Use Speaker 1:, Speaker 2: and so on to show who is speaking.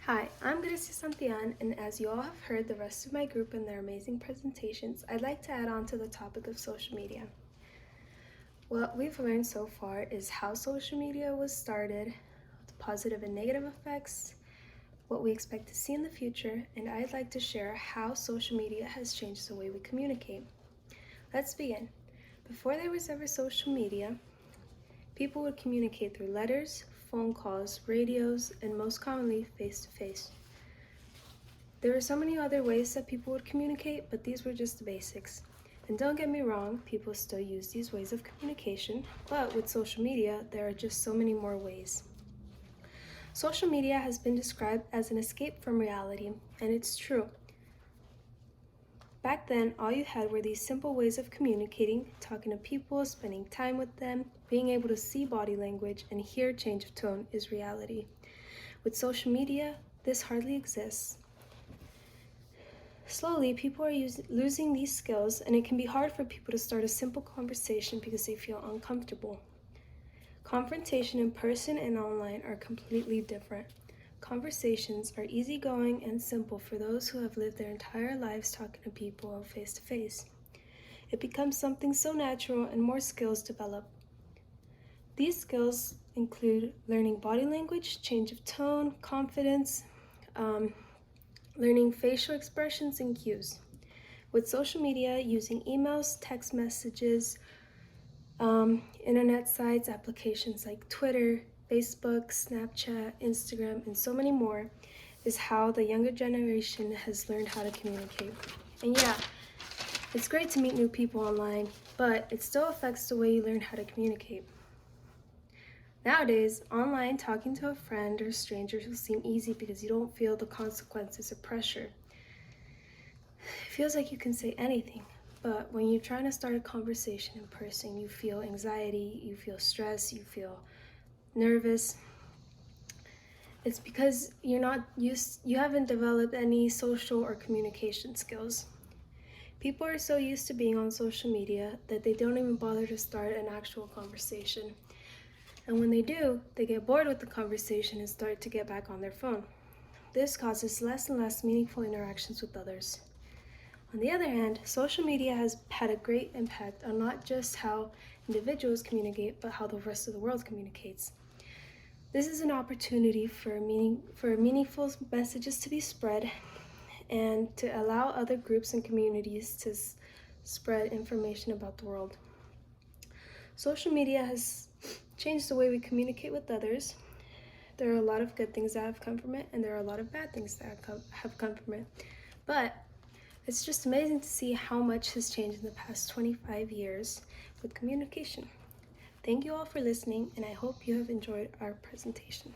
Speaker 1: Hi, I'm Gracia Santillan, and as you all have heard the rest of my group and their amazing presentations, I'd like to add on to the topic of social media. What we've learned so far is how social media was started, the positive and negative effects, what we expect to see in the future, and I'd like to share how social media has changed the way we communicate. Let's begin. Before there was ever social media, people would communicate through letters, phone calls, radios, and most commonly face-to-face. There were so many other ways that people would communicate, but these were just the basics. And don't get me wrong, people still use these ways of communication, but with social media, there are just so many more ways. Social media has been described as an escape from reality, and it's true. Back then, all you had were these simple ways of communicating, talking to people, spending time with them, being able to see body language and hear change of tone is reality. With social media, this hardly exists. Slowly, people are losing these skills, and it can be hard for people to start a simple conversation because they feel uncomfortable. Confrontation in person and online are completely different. Conversations are easygoing and simple for those who have lived their entire lives talking to people face to face. It becomes something so natural and more skills develop. These skills include learning body language, change of tone, confidence, learning facial expressions and cues. With social media, using emails, text messages, internet sites, applications like Twitter, Facebook, Snapchat, Instagram, and so many more is how the younger generation has learned how to communicate. And yeah, it's great to meet new people online, but it still affects the way you learn how to communicate. Nowadays, online talking to a friend or stranger will seem easy because you don't feel the consequences or pressure. It feels like you can say anything, but when you're trying to start a conversation in person, you feel anxiety, you feel stress, you feel nervous. It's because you haven't developed any social or communication skills. People are so used to being on social media that they don't even bother to start an actual conversation. And when they do, they get bored with the conversation and start to get back on their phone. This causes less and less meaningful interactions with others. On the other hand, social media has had a great impact on not just how individuals communicate, but how the rest of the world communicates. This is an opportunity for meaningful messages to be spread and to allow other groups and communities to spread information about the world. Social media has changed the way we communicate with others. There are a lot of good things that have come from it, and there are a lot of bad things that have come from it. But it's just amazing to see how much has changed in the past 25 years with communication. Thank you all for listening, and I hope you have enjoyed our presentation.